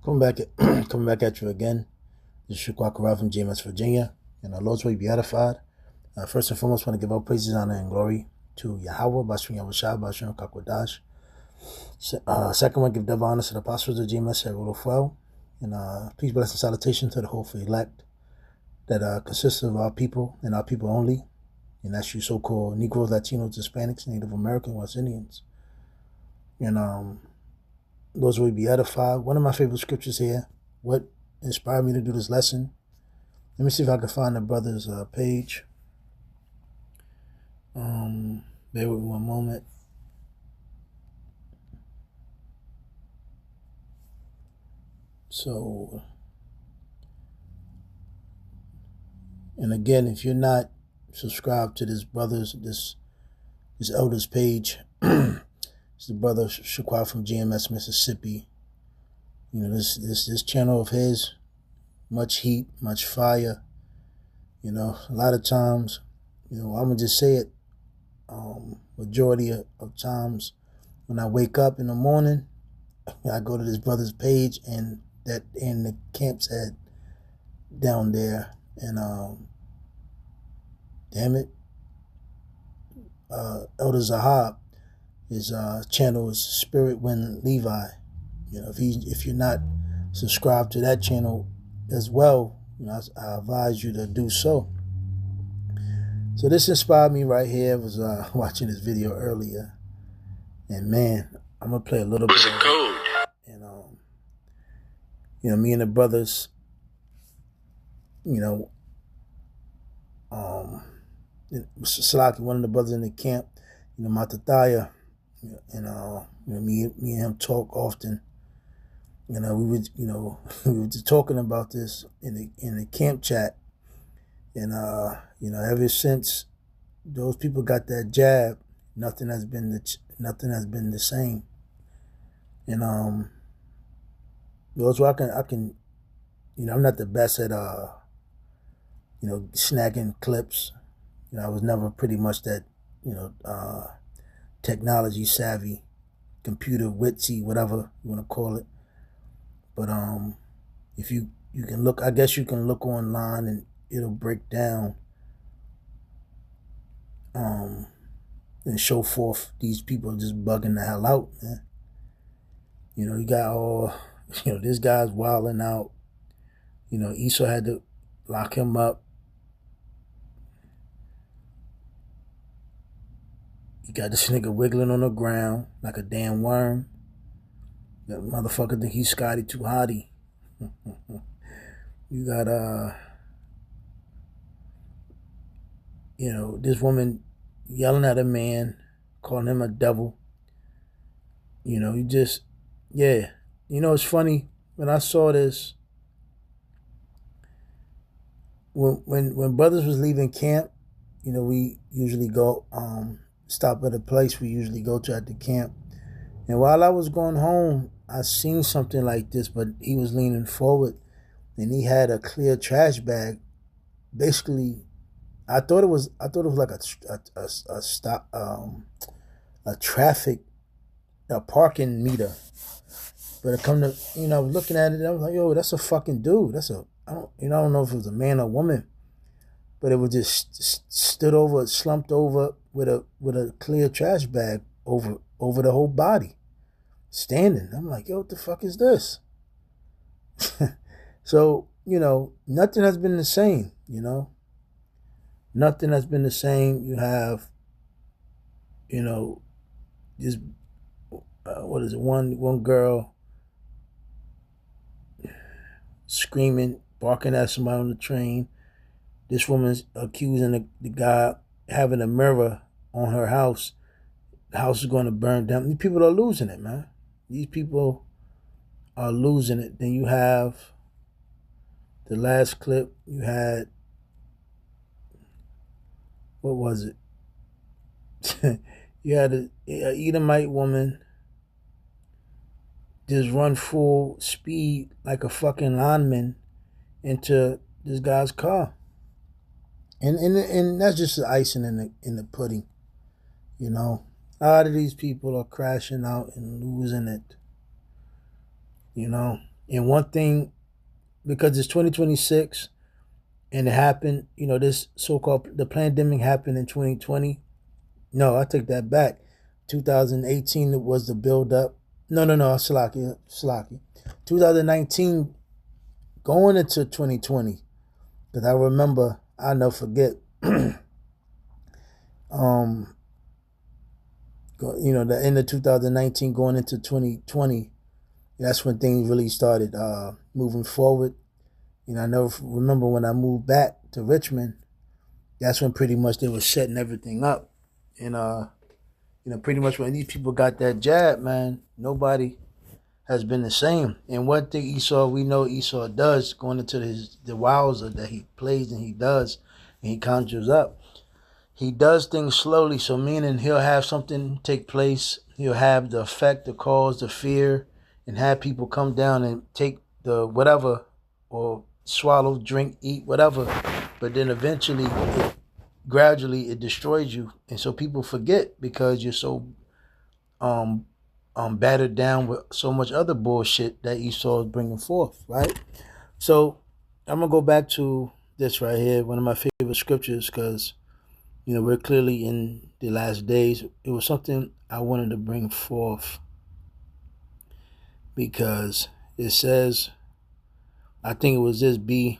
Coming back at coming back at you again. This is Shukwa Kara from GMS Virginia, and our Lord's way be edified. First and foremost, I want to give all praises, honor, and glory to Yahweh, Bashim Yahushua, Bashim Kakwadash. Second one, give double honor to the apostles of GMS at Rule of Well. And please bless and salutation to the hopeful elect that consists of our people and our people only. And that's you so-called Negroes, Latinos, Hispanics, Native Americans, West Indians. And those will be edified. One of my favorite scriptures here, what inspired me to do this lesson. Let me see if I can find the brother's page. Bear with me one moment. So, and again, if you're not subscribed to this elder's page, it's the brother Shukwa from GMS Mississippi. You know, this channel of his, much heat, much fire. You know, a lot of times, you know, I'm gonna just say it. Majority of times, when I wake up in the morning, I go to this brother's page, and that in the camp's head down there, and damn it, Elder Zahab, his channel is Spirit Wind Levi. You know, if you're not subscribed to that channel as well, you know, I advise you to do so. So this inspired me right here. I was watching this video earlier, and man, I'm gonna play a little bit. What's the code? And you know, me and the brothers, you know, Salaki, one of the brothers in the camp, you know, Matataya, and you know, me and him talk often. You know, we were just talking about this in the camp chat, and you know, ever since those people got that jab, nothing has been the same. And those where I can, you know, I'm not the best at you know, snagging clips. You know, I was never pretty much that, you know, technology savvy, computer witsy, whatever you want to call it. But if you can look, I guess you can look online and it'll break down and show forth these people just bugging the hell out, man. You know, you got all, you know, this guy's wilding out. You know, Esau had to lock him up. You got this nigga wiggling on the ground like a damn worm. That motherfucker think he's Scotty too hotty. You got you know, this woman yelling at a man, calling him a devil. You know, you just, yeah. You know, it's funny, when I saw this, when brothers was leaving camp, you know, we usually go stop at a place we usually go to at the camp. And while I was going home, I seen something like this, but he was leaning forward and he had a clear trash bag. Basically, I thought it was like a parking meter. But it come to, you know, looking at it, I was like, yo, that's a fucking dude. I don't know if it was a man or woman, but it was just slumped over with a clear trash bag over the whole body, standing. I'm like, yo, what the fuck is this? So, you know, nothing has been the same, you know. Nothing has been the same. You have, you know, this, what is it, one girl screaming, barking at somebody on the train. This woman's accusing the guy having a mirror on her house. The house is going to burn down. These people are losing it, man. These people are losing it. Then you have the last clip. You had, what was it? You had an Edomite woman just run full speed like a fucking lineman into this guy's car. And that's just the icing in the pudding, you know. A lot of these people are crashing out and losing it, you know. And one thing, because it's 2026 and it happened, this so-called, the pandemic happened in 2020. No, I take that back. 2018 it was the build up. No, Salaki. 2019 going into 2020. Because I remember, I'll never forget, the end of 2019 going into 2020, that's when things really started moving forward. I never remember when I moved back to Richmond, that's when pretty much they were setting everything up. And, pretty much when these people got that jab, man, nobody has been the same. And one thing we know Esau does going into the wowzer that he plays and he does and he conjures up. He does things slowly, so meaning he'll have something take place. He'll have the effect, the cause, the fear, and have people come down and take the whatever, or swallow, drink, eat, whatever. But then eventually, gradually, it destroys you. And so people forget because you're so battered down with so much other bullshit that Esau is bringing forth, right? So I'm going to go back to this right here, one of my favorite scriptures, because we're clearly in the last days. It was something I wanted to bring forth because it says, I think it was this B.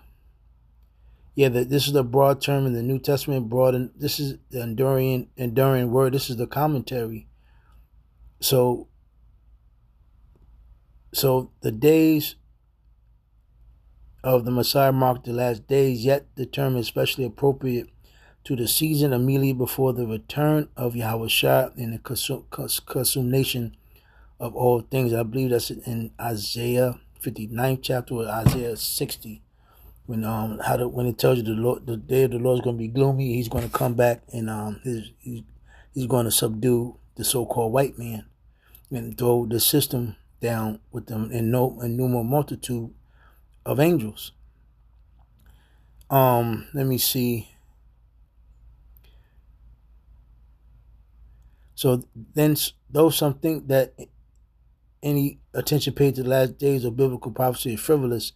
Yeah, this is the broad term in the New Testament. And this is the enduring word. This is the commentary. So the days of the Messiah mark the last days, yet the term is especially appropriate to the season immediately before the return of Yahushua and the consummation of all things. I believe that's in Isaiah 59th chapter or Isaiah 60. When it tells you the day of the Lord is going to be gloomy, he's going to come back and he's going to subdue the so-called white man and throw the system down with them and innumerable multitude of angels. Let me see. So then, though some think that any attention paid to the last days of biblical prophecy is frivolous,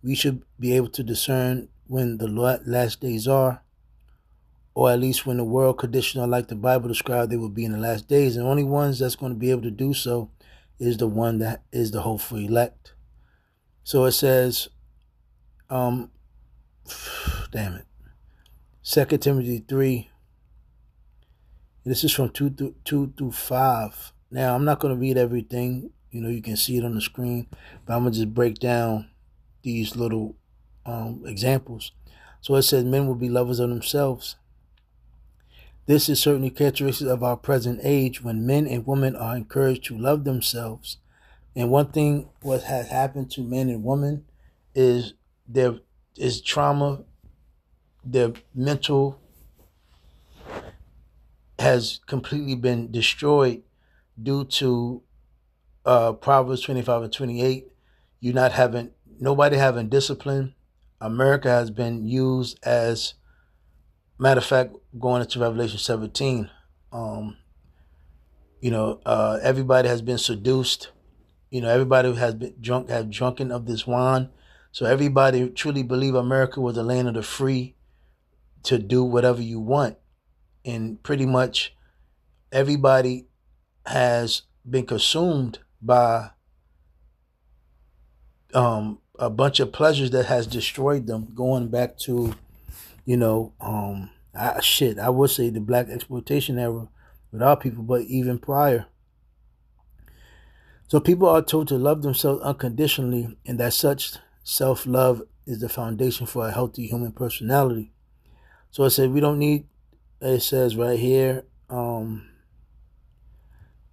we should be able to discern when the last days are, or at least when the world conditional like the Bible described they will be in the last days. And the only ones that's going to be able to do so is the one that is the hopeful elect. So it says, damn it, 2 Timothy 3. This is from 2 through 5. Now, I'm not going to read everything. You can see it on the screen. But I'm going to just break down these little examples. So it says, men will be lovers of themselves. This is certainly characteristic of our present age when men and women are encouraged to love themselves. And one thing what has happened to men and women is there is trauma. Their mental has completely been destroyed due to Proverbs 25 and 28. Nobody having discipline. America has been used as, matter of fact, going into Revelation 17. Everybody has been seduced. Everybody has been drunken of this wine. So everybody truly believe America was the land of the free to do whatever you want. And pretty much everybody has been consumed by a bunch of pleasures that has destroyed them, going back to, I would say the black exploitation era with our people, but even prior. So people are told to love themselves unconditionally, and that such self-love is the foundation for a healthy human personality. So it says it says right here,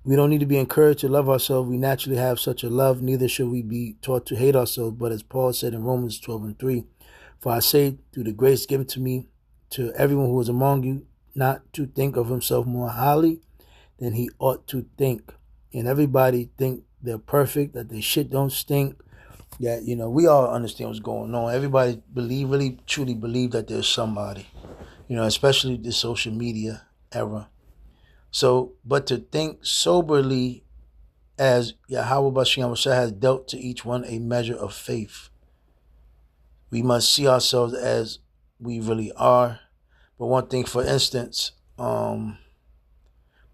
we don't need to be encouraged to love ourselves. We naturally have such a love. Neither should we be taught to hate ourselves. But as Paul said in Romans 12 and 3, for I say through the grace given to me, to everyone who is among you, not to think of himself more highly than he ought to think. And everybody think they're perfect, that their shit don't stink. That, we all understand what's going on. Everybody really truly believe that there's somebody, especially the social media era. So, but to think soberly as Yahweh Bashim has dealt to each one a measure of faith. We must see ourselves as we really are. But one thing, for instance, both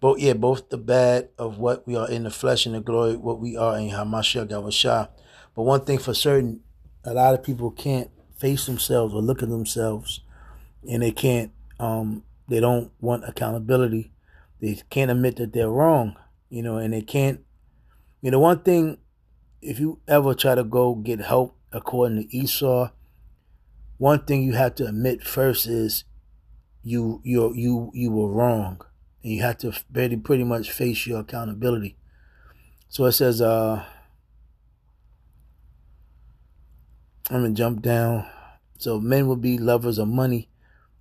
the bad of what we are in the flesh and the glory what we are in Hamashiach Yahweh. But one thing for certain, a lot of people can't face themselves or look at themselves, and they can't. They don't want accountability. They can't admit that they're wrong, and they can't. One thing, if you ever try to go get help according to Esau, one thing you have to admit first is you were wrong, and you have to pretty much face your accountability. So it says, I'm gonna jump down. So men will be lovers of money.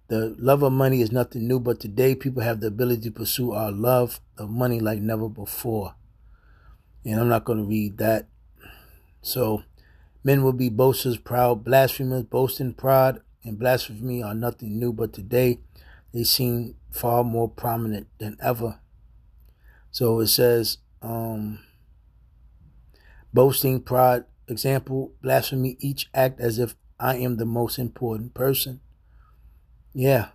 The love of money is nothing new, but today people have the ability to pursue our love of money like never before. And I'm not going to read that. So men will be boasters, proud, blasphemers. Boasting, pride, and blasphemy are nothing new, but today they seem far more prominent than ever. So it says, boasting, pride, example, blasphemy, each act as if I am the most important person. Yeah.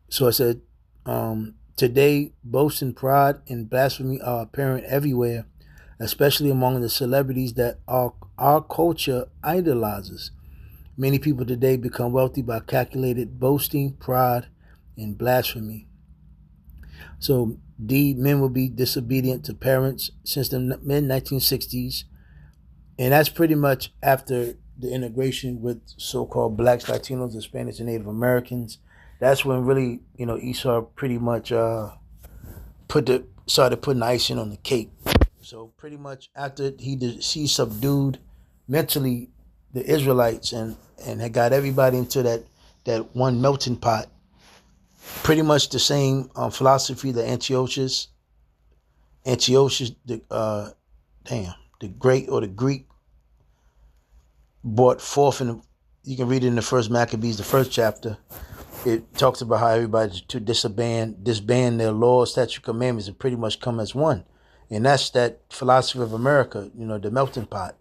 So I said, today, boasting, pride, and blasphemy are apparent everywhere, especially among the celebrities that our culture idolizes. Many people today become wealthy by calculated boasting, pride, and blasphemy. So, men will be disobedient to parents since the mid-1960s, and that's pretty much after the integration with so-called blacks, Latinos, Hispanics, and Native Americans. That's when really, Esau pretty much started putting icing on the cake. So pretty much after he subdued mentally the Israelites and had got everybody into that one melting pot. Pretty much the same philosophy that Antiochus, the Great or the Greek, brought forth, and you can read it in the First Maccabees, the first chapter. It talks about how everybody to disband their laws, statute, commandments, and pretty much come as one. And that's that philosophy of America, the melting pot.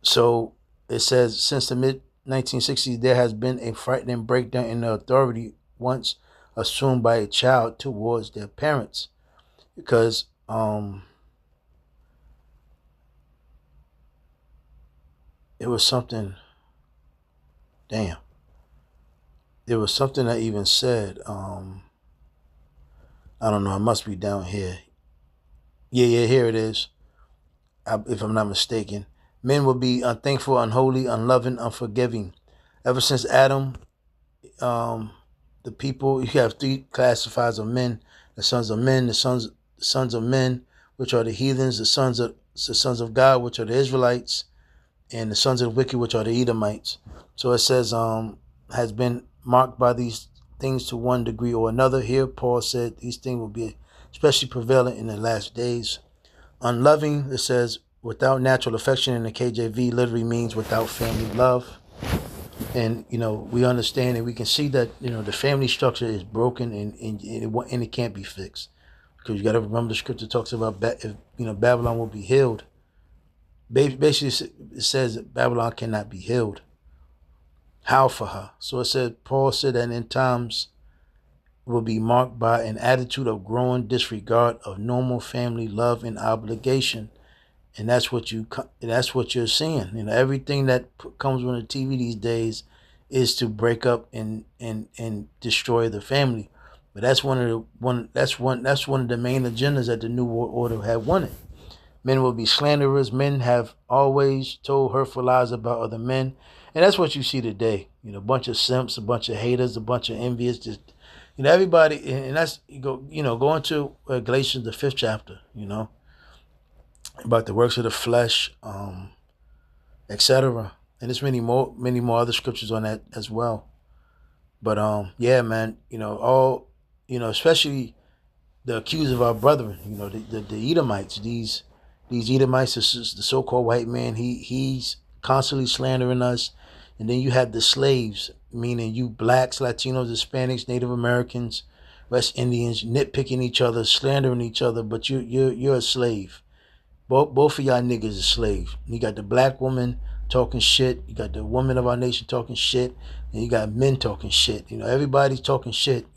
So it says, since the mid-1960s, there has been a frightening breakdown in the authority once assumed by a child towards their parents. Because it was something, there was something I even said, I don't know, it must be down here. Yeah, here it is, if I'm not mistaken. Men will be unthankful, unholy, unloving, unforgiving. Ever since Adam, the people, you have three classifiers of men: the sons of men, the sons of men, which are the heathens, the sons of God, which are the Israelites, and the sons of the wicked, which are the Edomites. So it says, has been marked by these things to one degree or another. Here, Paul said these things will be especially prevalent in the last days. Unloving, it says, without natural affection in the KJV literally means without family love. And, we understand and we can see that, the family structure is broken and it can't be fixed. Because you got to remember the scripture talks about, Babylon will be healed. Basically, it says that Babylon cannot be healed. How for her? So it said, Paul said that in times will be marked by an attitude of growing disregard of normal family love and obligation. And that's what you're seeing. Everything that comes on the TV these days is to break up and destroy the family. But that's one of the main agendas that the New World Order had wanted. Men will be slanderers. Men have always told hurtful lies about other men, and that's what you see today. A bunch of simps, a bunch of haters, a bunch of envious. Just everybody, and that's go into Galatians, the 5th chapter. About the works of the flesh, etc. And there's many more other scriptures on that as well. But yeah, man, especially the accused of our brethren, the Edomites, these Edomites, the so-called white man, he's constantly slandering us. And then you have the slaves, meaning you blacks, Latinos, Hispanics, Native Americans, West Indians nitpicking each other, slandering each other, but you're a slave. Both of y'all niggas is slaves. You got the black woman talking shit. You got the woman of our nation talking shit. And you got men talking shit. Everybody's talking shit,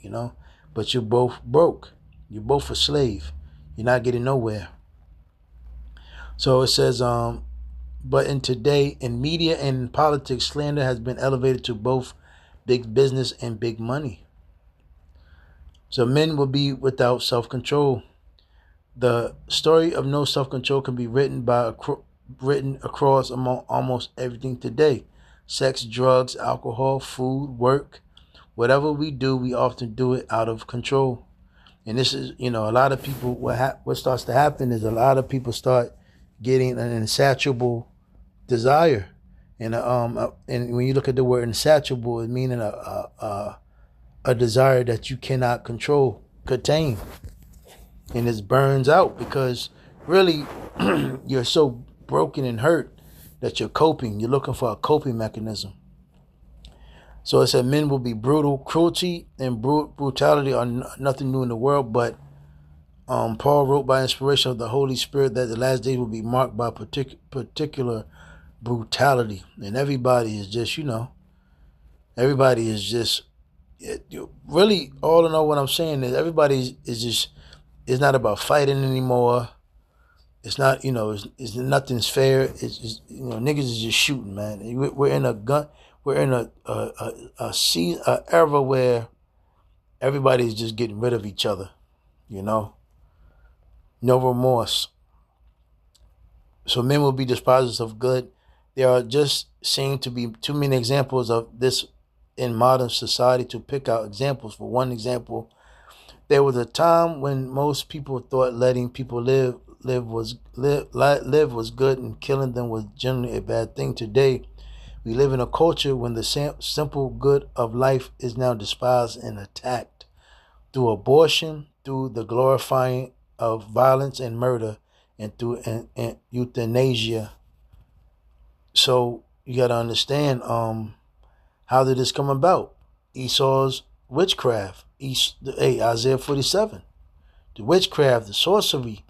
But you're both broke. You're both a slave. You're not getting nowhere. So it says, but in media and in politics, slander has been elevated to both big business and big money. So men will be without self-control. The story of no self-control can be written across among almost everything today. Sex, drugs, alcohol, food, work. Whatever we do, we often do it out of control. And this is, a lot of people, what starts to happen is a lot of people start getting an insatiable desire. And when you look at the word insatiable, it meaning a desire that you cannot contain. And it burns out because really you're so broken and hurt that you're coping. You're looking for a coping mechanism. So it said men will be brutal. Cruelty and brutality are nothing new in the world, but Paul wrote by inspiration of the Holy Spirit that the last days will be marked by particular brutality. And everybody is just, really, all in all, what I'm saying is everybody is just, it's not about fighting anymore. It's not, it's nothing's fair. It's just, niggas is just shooting, man. We're in a era where everybody's just getting rid of each other, No remorse. So men will be despisers of good. There are just seem to be too many examples of this in modern society to pick out examples. For one example, there was a time when most people thought letting people live was good and killing them was generally a bad thing. Today, we live in a culture when the simple good of life is now despised and attacked through abortion, through the glorifying of violence and murder, and through euthanasia. So you got to understand, how did this come about? Esau's witchcraft. Isaiah 47. The witchcraft, the sorcery,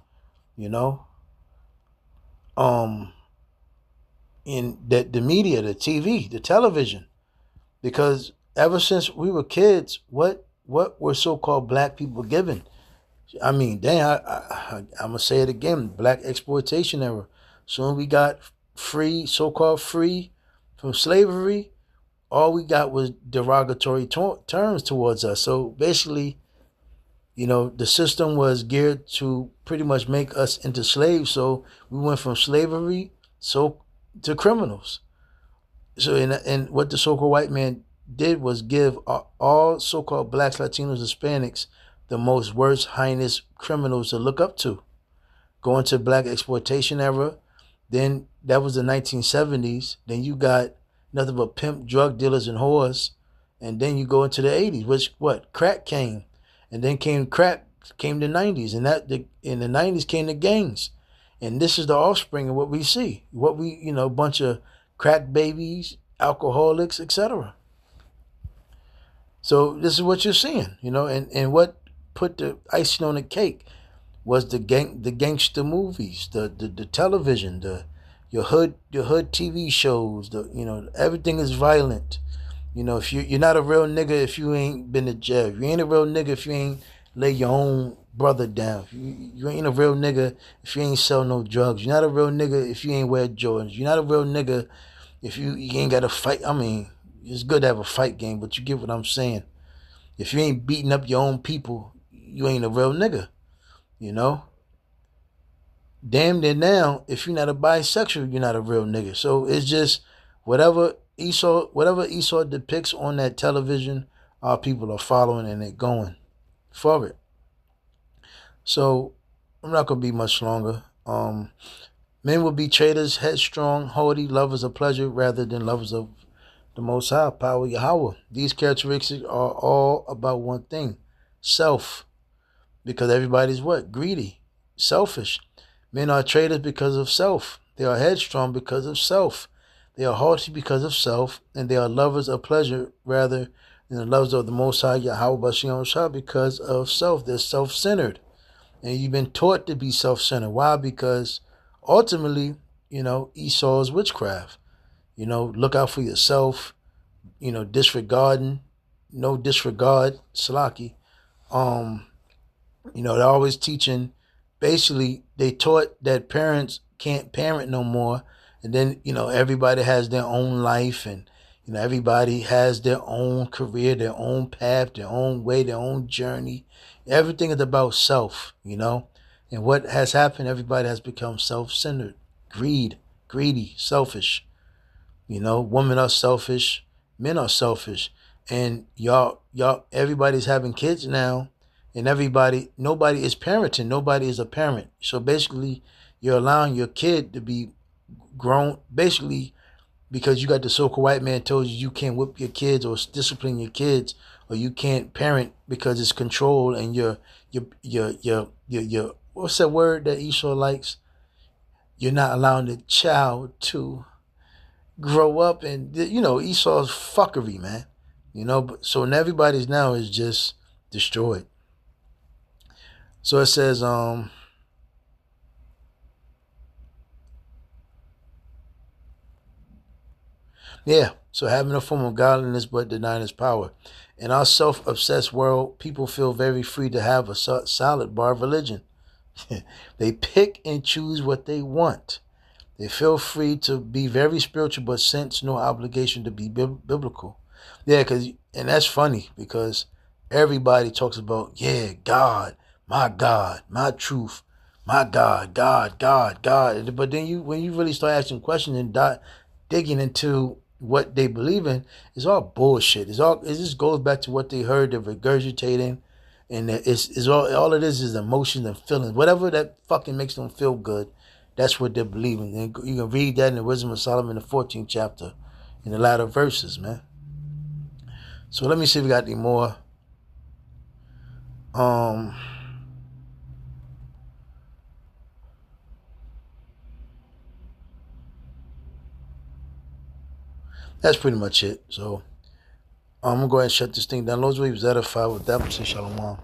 in the media, the TV, the television. Because ever since we were kids, what were so-called black people given? I mean, dang, I'm going to say it again, black exploitation era. Soon we got so-called free from slavery. All we got was derogatory terms towards us. So basically, the system was geared to pretty much make us into slaves. So we went from slavery to criminals. So and what the so-called white man did was give all so-called blacks, Latinos, Hispanics the most worst, heinous criminals to look up to. Going to black exploitation era, then that was the 1970s. Then you got nothing but pimp, drug dealers, and whores. And then you go into the 80s, which crack came. And then came the 90s. And in the 90s came the gangs. And this is the offspring of what we see. A bunch of crack babies, alcoholics, etc. So this is what you're seeing, and what put the icing on the cake was the gangster movies, the television, your hood TV shows, everything is violent. If you're not a real nigga if you ain't been to jail. You ain't a real nigga if you ain't lay your own brother down. You ain't a real nigga if you ain't sell no drugs. You're not a real nigga if you ain't wear Jordans. You're not a real nigga if you ain't got to fight. I mean, it's good to have a fight game, but you get what I'm saying. If you ain't beating up your own people, you ain't a real nigga, Damn near now, if you're not a bisexual, you're not a real nigga. So it's just whatever Esau depicts on that television, our people are following and they're going for it. So I'm not going to be much longer. Men will be traitors, headstrong, haughty, lovers of pleasure rather than lovers of the Most High, power Yahweh. These characteristics are all about one thing, self. Because everybody's greedy, selfish. Men are traitors because of self. They are headstrong because of self. They are haughty because of self, and they are lovers of pleasure rather and the loves of the Most High Yahweh Bashem Shah because of self. They're self-centered. And you've been taught to be self-centered. Why? Because ultimately, Esau is witchcraft. Look out for yourself, disregarding, no disregard, Salaki. They're always teaching, basically, they taught that parents can't parent no more. And then, everybody has their own life and, everybody has their own career, their own path, their own way, their own journey. Everything is about self, And what has happened, everybody has become self-centered, greedy, selfish. Women are selfish, men are selfish. And y'all, everybody's having kids now. And nobody is parenting. Nobody is a parent. So basically, you're allowing your kid to be grown, basically, because you got the so-called white man told you can't whip your kids or discipline your kids, or you can't parent because it's control, and you're what's that word that Esau likes? You're not allowing the child to grow up, and Esau's fuckery, man. But so everybody's now is just destroyed. So it says, so having a form of godliness but denying its power. In our self-obsessed world, people feel very free to have a solid bar of religion. They pick and choose what they want. They feel free to be very spiritual but sense no obligation to be biblical. Yeah, and that's funny because everybody talks about, God, my truth, my God. But then when you really start asking questions and digging into what they believe in, it's all bullshit. It just goes back to what they heard, they're regurgitating, and it's all it is emotions and feelings. Whatever that fucking makes them feel good, that's what they're believing. And you can read that in the Wisdom of Solomon, the 14th chapter, in the latter verses, man. So let me see if we got any more. That's pretty much it. So I'm going to go ahead and shut this thing down. Lord's way was edified with that. Shalom.